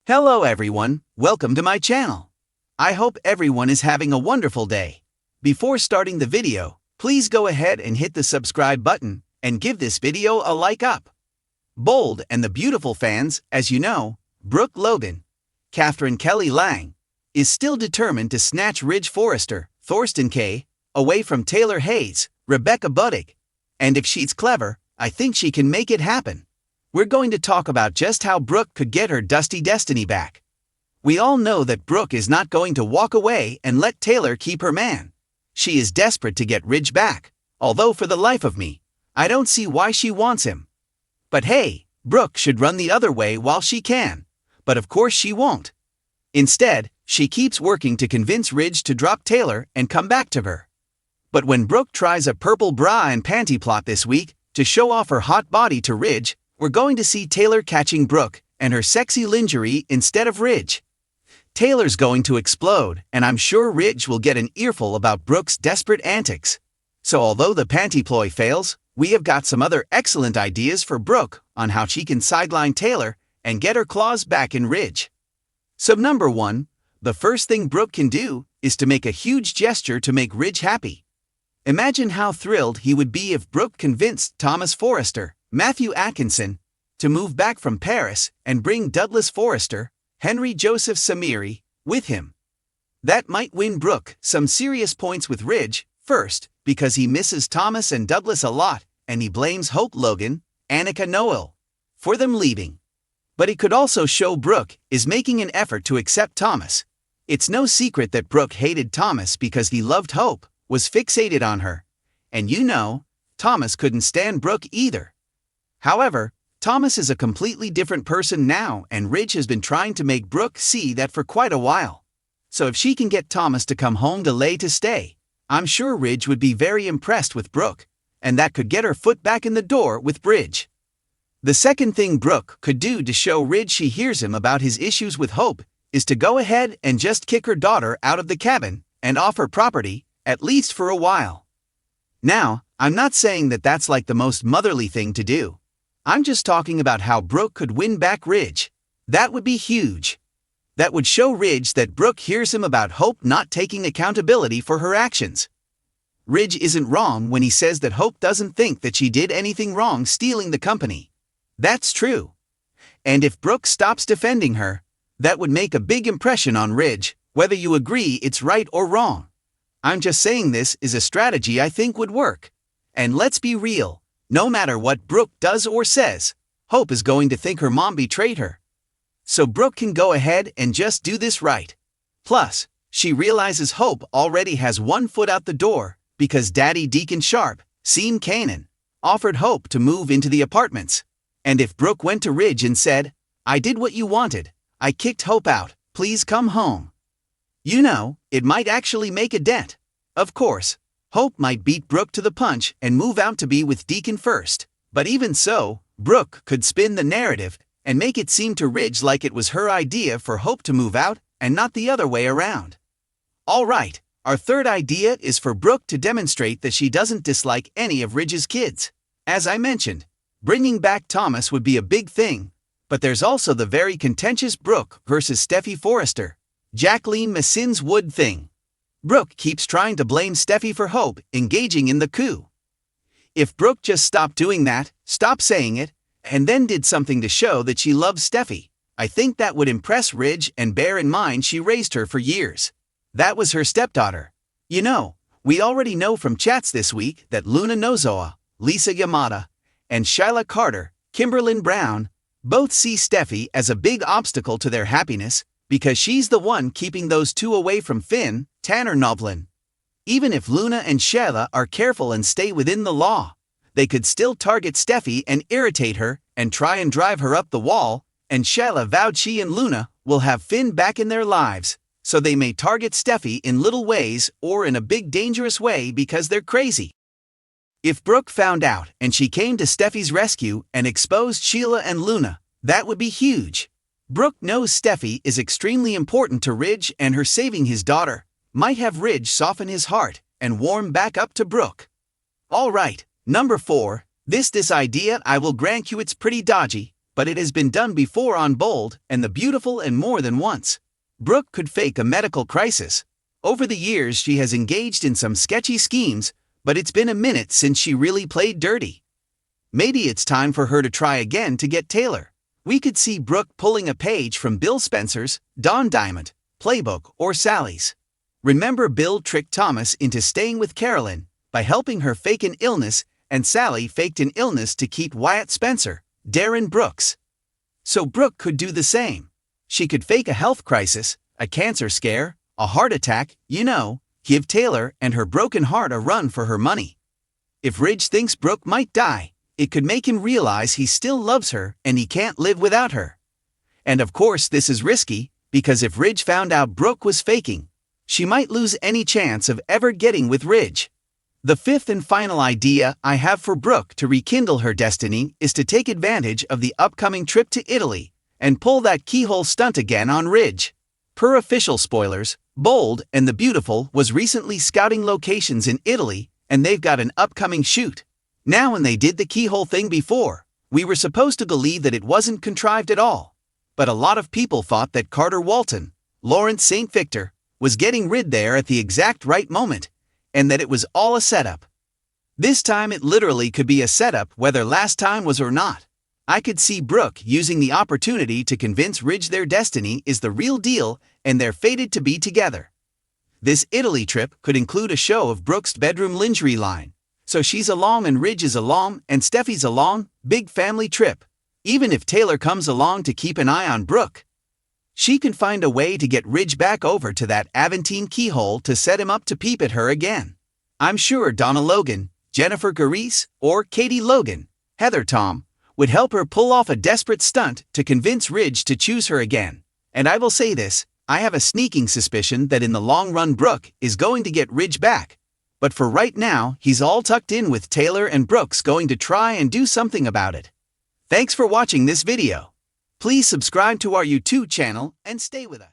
Hello everyone, welcome to my channel. I hope everyone is having a wonderful day. Before starting the video, please go ahead and hit the subscribe button and give this video a like up. Bold and the beautiful fans, as you know, Brooke Logan, Catherine Kelly Lang, is still determined to snatch Ridge Forrester, Thorsten Kaye, away from Taylor Hayes, Rebecca Budig. And if she's clever, I think she can make it happen. We're going to talk about just how Brooke could get her dusty destiny back. We all know that Brooke is not going to walk away and let Taylor keep her man. She is desperate to get Ridge back, although for the life of me, I don't see why she wants him. But hey, Brooke should run the other way while she can. But of course she won't. Instead, she keeps working to convince Ridge to drop Taylor and come back to her. But when Brooke tries a purple bra and panty plot this week to show off her hot body to Ridge, we're going to see Taylor catching Brooke and her sexy lingerie instead of Ridge. Taylor's going to explode, and I'm sure Ridge will get an earful about Brooke's desperate antics. So although the panty ploy fails, we have got some other excellent ideas for Brooke on how she can sideline Taylor and get her claws back in Ridge. So number 1, the first thing Brooke can do is to make a huge gesture to make Ridge happy. Imagine how thrilled he would be if Brooke convinced Thomas Forrester, Matthew Atkinson, to move back from Paris and bring Douglas Forrester, Henry Joseph Samiri, with him. That might win Brooke some serious points with Ridge, first, because he misses Thomas and Douglas a lot, and he blames Hope Logan, Annika Noel, for them leaving. But he could also show Brooke is making an effort to accept Thomas. It's no secret that Brooke hated Thomas because he loved Hope, was fixated on her. And you know, Thomas couldn't stand Brooke either. However, Thomas is a completely different person now, and Ridge has been trying to make Brooke see that for quite a while. So if she can get Thomas to come home to lay to stay, I'm sure Ridge would be very impressed with Brooke, and that could get her foot back in the door with Ridge. The second thing Brooke could do to show Ridge she hears him about his issues with Hope is to go ahead and just kick her daughter out of the cabin and off her property, at least for a while. Now, I'm not saying that that's like the most motherly thing to do. I'm just talking about how Brooke could win back Ridge. That would be huge. That would show Ridge that Brooke hears him about Hope not taking accountability for her actions. Ridge isn't wrong when he says that Hope doesn't think that she did anything wrong stealing the company. That's true. And if Brooke stops defending her, that would make a big impression on Ridge, whether you agree it's right or wrong. I'm just saying this is a strategy I think would work. And let's be real. No matter what Brooke does or says, Hope is going to think her mom betrayed her. So Brooke can go ahead and just do this right. Plus, she realizes Hope already has one foot out the door because Daddy Deacon Sharp, Seam Canaan, offered Hope to move into the apartments. And if Brooke went to Ridge and said, "I did what you wanted, I kicked Hope out, please come home," you know, it might actually make a dent. Of course, Hope might beat Brooke to the punch and move out to be with Deacon first, but even so, Brooke could spin the narrative and make it seem to Ridge like it was her idea for Hope to move out and not the other way around. Alright, our third idea is for Brooke to demonstrate that she doesn't dislike any of Ridge's kids. As I mentioned, bringing back Thomas would be a big thing, but there's also the very contentious Brooke versus Steffi Forrester, Jacqueline Massins Wood thing. Brooke keeps trying to blame Steffi for Hope engaging in the coup. If Brooke just stopped doing that, stopped saying it, and then did something to show that she loves Steffi, I think that would impress Ridge, and bear in mind she raised her for years. That was her stepdaughter. You know, we already know from chats this week that Luna Nozoa, Lisa Yamada, and Shyla Carter, Kimberlyn Brown, both see Steffi as a big obstacle to their happiness because she's the one keeping those two away from Finn, Tanner Novlin. Even if Luna and Shyla are careful and stay within the law, they could still target Steffi and irritate her and try and drive her up the wall, and Shyla vowed she and Luna will have Finn back in their lives, so they may target Steffi in little ways or in a big dangerous way because they're crazy. If Brooke found out and she came to Steffi's rescue and exposed Sheila and Luna, that would be huge. Brooke knows Steffi is extremely important to Ridge, and her saving his daughter might have Ridge soften his heart and warm back up to Brooke. Alright, number 4, this idea I will grant you it's pretty dodgy, but it has been done before on Bold and the Beautiful and more than once. Brooke could fake a medical crisis. Over the years she has engaged in some sketchy schemes, but it's been a minute since she really played dirty. Maybe it's time for her to try again to get Taylor. We could see Brooke pulling a page from Bill Spencer's Don Diamond playbook or Sally's. Remember, Bill tricked Thomas into staying with Carolyn by helping her fake an illness, and Sally faked an illness to keep Wyatt Spencer, Darren Brooks. So Brooke could do the same. She could fake a health crisis, a cancer scare, a heart attack, give Taylor and her broken heart a run for her money. If Ridge thinks Brooke might die, it could make him realize he still loves her and he can't live without her. And of course this is risky, because if Ridge found out Brooke was faking, she might lose any chance of ever getting with Ridge. The fifth and final idea I have for Brooke to rekindle her destiny is to take advantage of the upcoming trip to Italy and pull that keyhole stunt again on Ridge. Per official spoilers, Bold and the Beautiful was recently scouting locations in Italy, and they've got an upcoming shoot. Now, when they did the keyhole thing before, we were supposed to believe that it wasn't contrived at all. But a lot of people thought that Carter Walton, Lawrence St. Victor, was getting rid there at the exact right moment, and that it was all a setup. This time it literally could be a setup whether last time was or not. I could see Brooke using the opportunity to convince Ridge their destiny is the real deal and they're fated to be together. This Italy trip could include a show of Brooke's bedroom lingerie line. So she's along and Ridge is along and Steffi's along, big family trip. Even if Taylor comes along to keep an eye on Brooke, she can find a way to get Ridge back over to that Aventine keyhole to set him up to peep at her again. I'm sure Donna Logan, Jennifer Garice, or Katie Logan, Heather Tom, would help her pull off a desperate stunt to convince Ridge to choose her again. And I will say this, I have a sneaking suspicion that in the long run Brooke is going to get Ridge back. But for right now, he's all tucked in with Taylor and Brooke's going to try and do something about it. Thanks for watching this video. Please subscribe to our YouTube channel and stay with us.